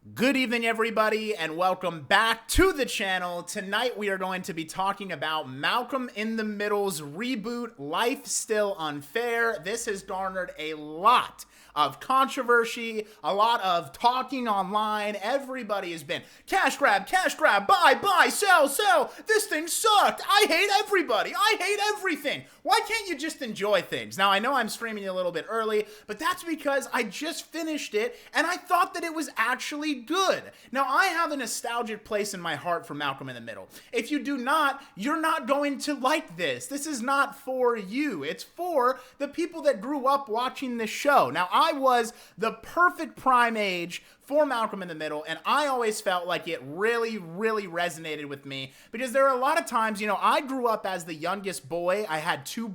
Good evening, everybody, and welcome back to the channel. Tonight, we are going to be talking about Malcolm in the Middle's reboot, Life Still Unfair. This has garnered a lot of controversy, a lot of talking online. Everybody has been cash grab, buy, sell. This thing sucked. I hate everybody. I hate everything. Why can't you just enjoy things? Now, I know I'm streaming a little bit early, but that's because I just finished it and I thought that it was actually good. Now, I have a nostalgic place in my heart for Malcolm in the Middle. If you do not, you're not going to like this. This is not for you. It's for the people that grew up watching this show. Now, I was the perfect prime age for Malcolm in the Middle, and I always felt like it really resonated with me because there are a lot of times, I grew up as the youngest boy. I had two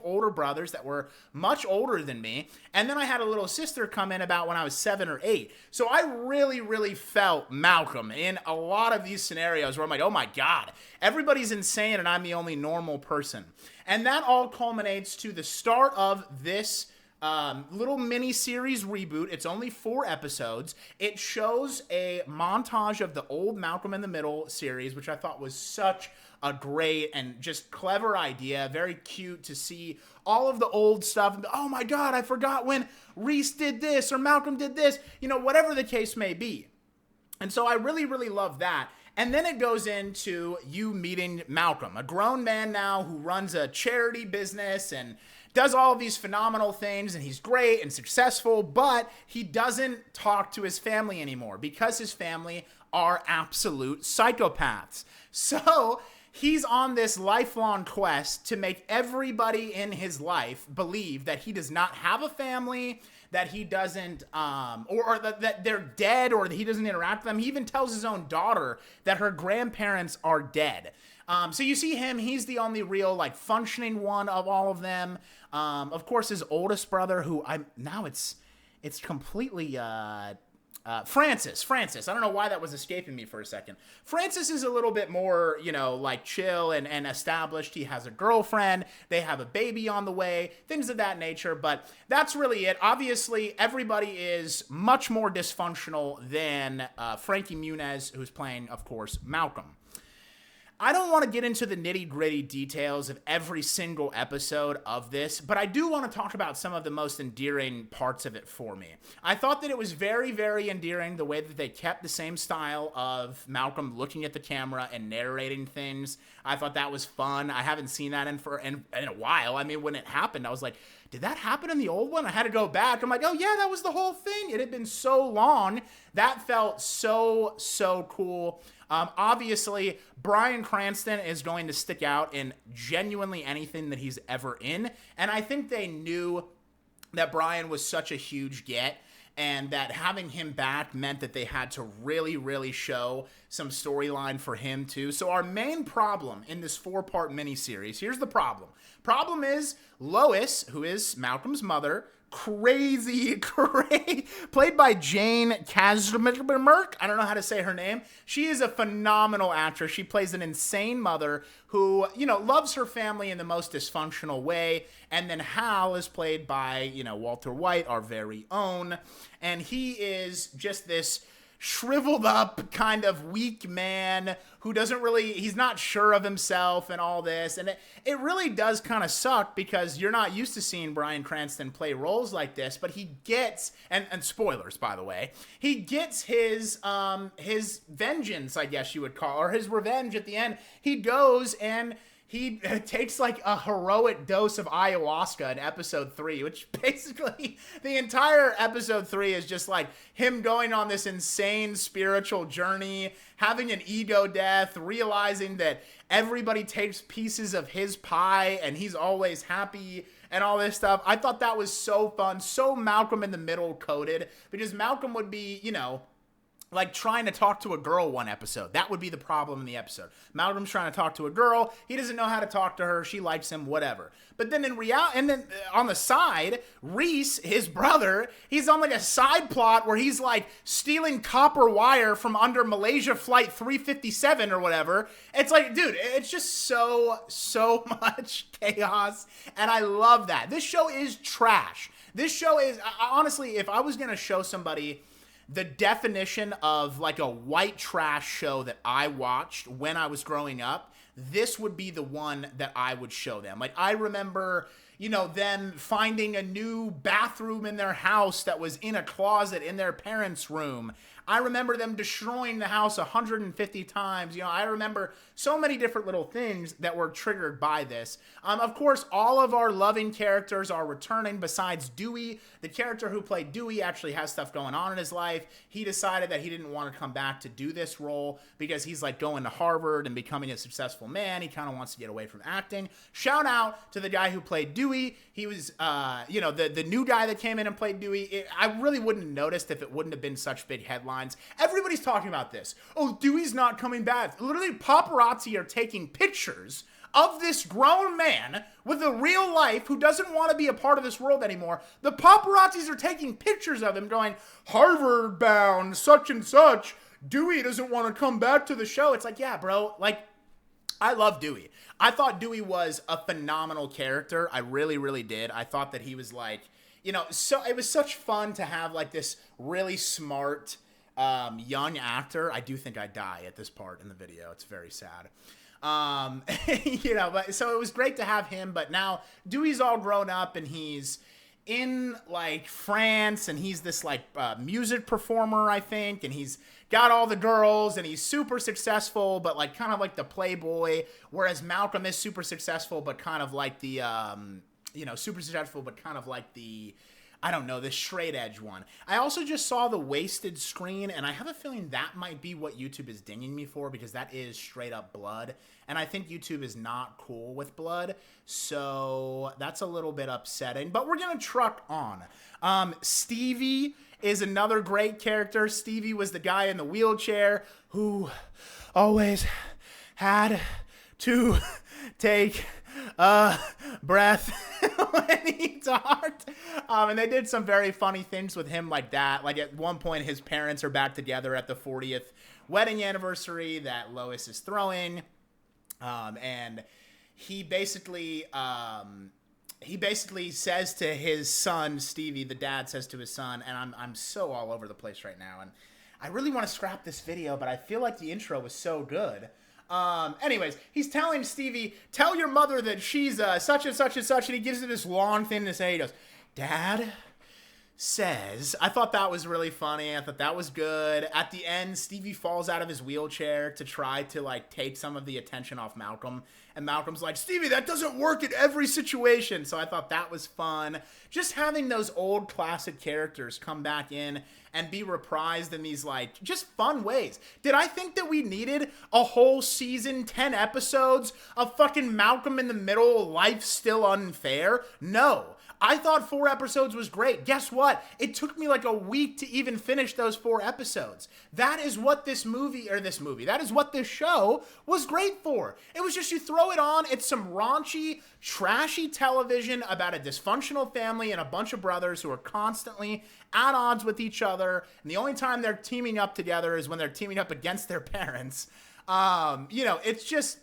older brothers that were much older than me, and then I had a little sister come in about when I was 7 or 8. So I really felt Malcolm in a lot of these scenarios where I'm like, oh my God, everybody's insane and I'm the only normal person. And that all culminates to the start of this little mini-series reboot. It's only 4 episodes. It shows a montage of the old Malcolm in the Middle series, which I thought was such a great and just clever idea. Very cute to see all of the old stuff. Oh my God, I forgot when Reese did this or Malcolm did this, whatever the case may be. And so I really love that. And then it goes into you meeting Malcolm, a grown man now who runs a charity business and does all of these phenomenal things, and he's great and successful, but he doesn't talk to his family anymore because his family are absolute psychopaths. So he's on this lifelong quest to make everybody in his life believe that he does not have a family, that he doesn't, or that they're dead, or that he doesn't interact with them. He even tells his own daughter that her grandparents are dead. So you see him, he's the only real, functioning one of all of them. Of course, his oldest brother, who it's completely, Francis. I don't know why that was escaping me for a second. Francis is a little bit more, chill and established. He has a girlfriend. They have a baby on the way, things of that nature. But that's really it. Obviously, everybody is much more dysfunctional than Frankie Muniz, who's playing, of course, Malcolm. I don't want to get into the nitty-gritty details of every single episode of this, but I do want to talk about some of the most endearing parts of it for me. I thought that it was very endearing the way that they kept the same style of Malcolm looking at the camera and narrating things. I thought that was fun. I haven't seen that in a while. I mean, when it happened, I was like, did that happen in the old one? I had to go back. I'm like, oh yeah, that was the whole thing. It had been so long. That felt so cool. Obviously, Bryan Cranston is going to stick out in genuinely anything that he's ever in. And I think they knew that Bryan was such a huge get, and that having him back meant that they had to really show some storyline for him too. So our main problem in this 4-part miniseries, here's the problem. Problem is Lois, who is Malcolm's mother, crazy, played by Jane Kazmarek. I don't know how to say her name. She is a phenomenal actress. She plays an insane mother who, loves her family in the most dysfunctional way. And then Hal is played by, Walter White, our very own. And he is just this shriveled up kind of weak man who he's not sure of himself and all this. And it really does kind of suck because you're not used to seeing Bryan Cranston play roles like this, but he gets, and spoilers, by the way, he gets his vengeance, I guess you would call, or his revenge at the end. He goes and he takes a heroic dose of ayahuasca in episode 3, which basically the entire episode 3 is just him going on this insane spiritual journey, having an ego death, realizing that everybody takes pieces of his pie and he's always happy and all this stuff. I thought that was so fun, so Malcolm in the Middle coded, because Malcolm would be, trying to talk to a girl one episode. That would be the problem in the episode. Malcolm's trying to talk to a girl. He doesn't know how to talk to her. She likes him, whatever. But then in reality, and then on the side, Reese, his brother, he's on a side plot where he's stealing copper wire from under Malaysia Flight 357 or whatever. It's dude, it's just so much chaos. And I love that. This show is trash. This show is, honestly, if I was going to show somebody the definition of like a white trash show that I watched when I was growing up, this would be the one that I would show them. Like, I remember, you know, them finding a new bathroom in their house that was in a closet in their parents' room. I remember them destroying the house 150 times. You know, I remember so many different little things that were triggered by this. Of course, all of our loving characters are returning besides Dewey. The character who played Dewey actually has stuff going on in his life. He decided that he didn't want to come back to do this role because he's like going to Harvard and becoming a successful man. He kind of wants to get away from acting. Shout out to the guy who played Dewey. He was, you know, the new guy that came in and played Dewey. I really wouldn't have noticed if it wouldn't have been such big headlines. Everybody's talking about this. Oh, Dewey's not coming back. Literally, paparazzi are taking pictures of this grown man with a real life who doesn't want to be a part of this world anymore. The paparazzis are taking pictures of him going, Harvard bound, such and such. Dewey doesn't want to come back to the show. It's like, yeah, bro, like, I love Dewey. I thought Dewey was a phenomenal character. I really, really did. I thought that he was like, you know, so it was such fun to have like this really smart young actor. I do think I die at this part in the video. It's very sad. You know, but so it was great to have him, but now Dewey's all grown up and he's in like France and he's this like music performer, I think, and he's got all the girls and he's super successful, but like kind of like the playboy, whereas Malcolm is super successful, but kind of like the, you know, super successful, but kind of like the, I don't know, the straight edge one. I also just saw the wasted screen, and I have a feeling that might be what YouTube is dinging me for, because that is straight up blood, and I think YouTube is not cool with blood, so that's a little bit upsetting, but we're gonna truck on. Stevie is another great character. Stevie was the guy in the wheelchair who always had to take a breath when he talked. And they did some very funny things with him like that. Like at one point, his parents are back together at the 40th wedding anniversary that Lois is throwing. And he basically says to his son, Stevie, the dad says to his son, and I'm so all over the place right now. And I really want to scrap this video, but I feel like the intro was so good. Anyways, he's telling Stevie, tell your mother that she's such and such and such, and he gives her this long thing to say. He goes, Dad says, I thought that was really funny. I thought that was good. At the end, Stevie falls out of his wheelchair to try to like take some of the attention off Malcolm. And Malcolm's like, Stevie, that doesn't work in every situation. So I thought that was fun. Just having those old classic characters come back in and be reprised in these like just fun ways. Did I think that we needed a whole season, 10 episodes of fucking Malcolm in the Middle, Life Still Unfair? No. I thought 4 episodes was great. Guess what? It took me like a week to even finish those 4 episodes. That is what that is what this show was great for. It was just, you throw it on, it's some raunchy, trashy television about a dysfunctional family and a bunch of brothers who are constantly at odds with each other. And the only time they're teaming up together is when they're teaming up against their parents. You know, it's just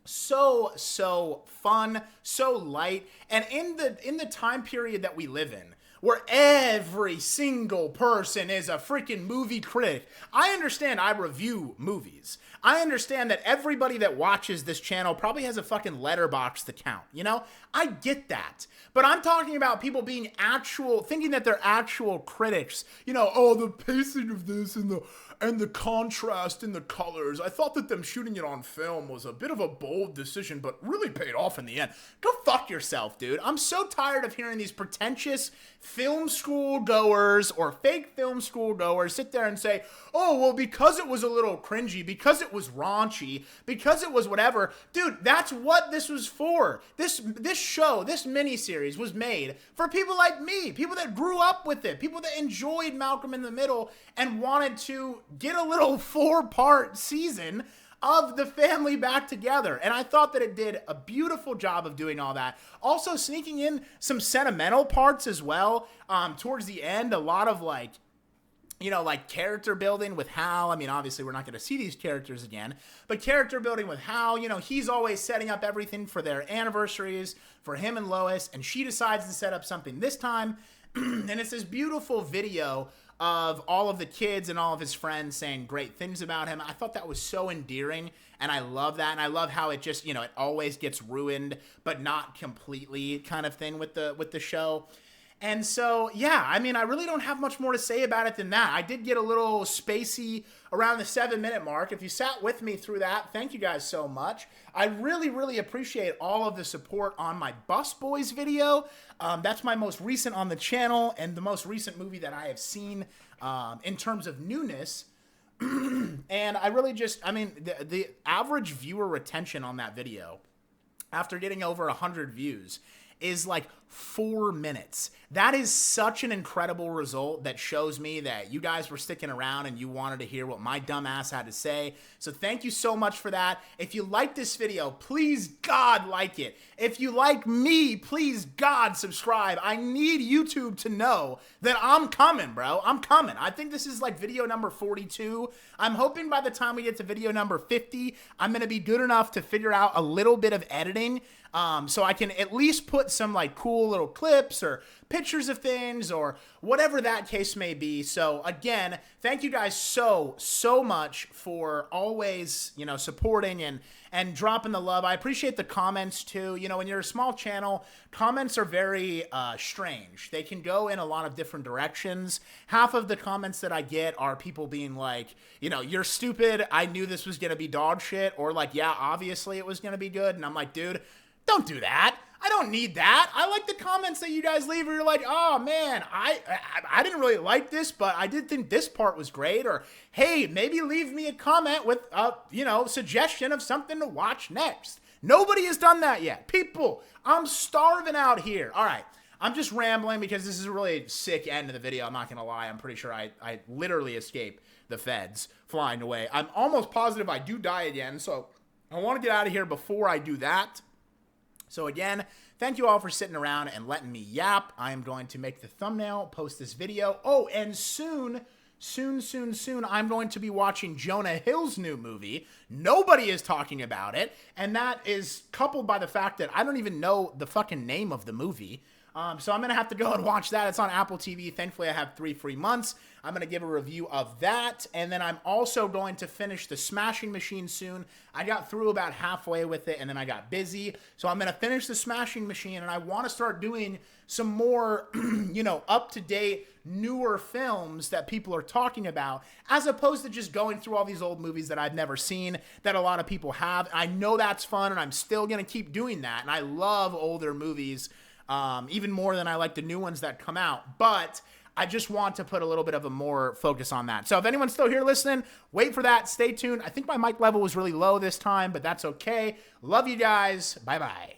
so fun, so light, and in the time period that we live in, where every single person is a freaking movie critic. I understand I review movies. I understand that everybody that watches this channel probably has a fucking letterbox to count, you know? I get that. But I'm talking about people being thinking that they're actual critics. You know, oh, the pacing of this and the contrast in the colors. I thought that them shooting it on film was a bit of a bold decision, but really paid off in the end. Go fuck yourself, dude. I'm so tired of hearing these pretentious film school goers or fake film school goers sit there and say, oh, well, because it was a little cringy, because it was raunchy, because it was whatever. Dude, that's what this was for. This show, this miniseries was made for people like me, people that grew up with it, people that enjoyed Malcolm in the Middle and wanted to get a little 4-part season of the family back together. And I thought that it did a beautiful job of doing all that. Also sneaking in some sentimental parts as well. Towards the end, a lot of like, you know, like character building with Hal. I mean, obviously we're not going to see these characters again, but character building with Hal, you know, he's always setting up everything for their anniversaries for him and Lois, and she decides to set up something this time And it's this beautiful video of all of the kids and all of his friends saying great things about him. I thought that was so endearing, and I love that. And I love how it just, it always gets ruined, but not completely kind of thing with the show. And so, yeah, I mean, I really don't have much more to say about it than that. I did get a little spacey around the 7-minute mark. If you sat with me through that, thank you guys so much. I really, really appreciate all of the support on my Bus Boys video. That's my most recent on the channel and the most recent movie that I have seen in terms of newness. And I really the average viewer retention on that video after getting over 100 views is like 4 minutes. That is such an incredible result that shows me that you guys were sticking around and you wanted to hear what my dumb ass had to say. So thank you so much for that. If you like this video, please God like it. If you like me, please God subscribe. I need YouTube to know that I'm coming, bro. I'm coming. I think this is like video number 42. I'm hoping by the time we get to video number 50, I'm gonna be good enough to figure out a little bit of editing so I can at least put some like cool little clips or pictures of things or whatever that case may be. So again, thank you guys so much for always, supporting and dropping the love. I appreciate the comments too. When you're a small channel, comments are very strange. They can go in a lot of different directions. Half of the comments that I get are people being like, you're stupid. I knew this was going to be dog shit. Or like, yeah, obviously it was going to be good. And I'm like, dude, don't do that. I don't need that. I like the comments that you guys leave where you're like, oh man, I didn't really like this, but I did think this part was great. Or, hey, maybe leave me a comment with a, suggestion of something to watch next. Nobody has done that yet. People, I'm starving out here. All right. I'm just rambling because this is a really sick end of the video. I'm not going to lie. I'm pretty sure I literally escaped the feds flying away. I'm almost positive I do die again. So I want to get out of here before I do that. So again, thank you all for sitting around and letting me yap. I am going to make the thumbnail, post this video. Oh, and soon, I'm going to be watching Jonah Hill's new movie. Nobody is talking about it. And that is coupled by the fact that I don't even know the fucking name of the movie. So I'm going to have to go and watch that. It's on Apple TV. Thankfully, I have 3 free months. I'm going to give a review of that. And then I'm also going to finish The Smashing Machine soon. I got through about halfway with it, and then I got busy. So I'm going to finish The Smashing Machine, and I want to start doing some more, up-to-date, newer films that people are talking about, as opposed to just going through all these old movies that I've never seen, that a lot of people have. I know that's fun, and I'm still going to keep doing that. And I love older movies, even more than I like the new ones that come out. But I just want to put a little bit of a more focus on that. So if anyone's still here listening, wait for that. Stay tuned. I think my mic level was really low this time, but that's okay. Love you guys. Bye-bye.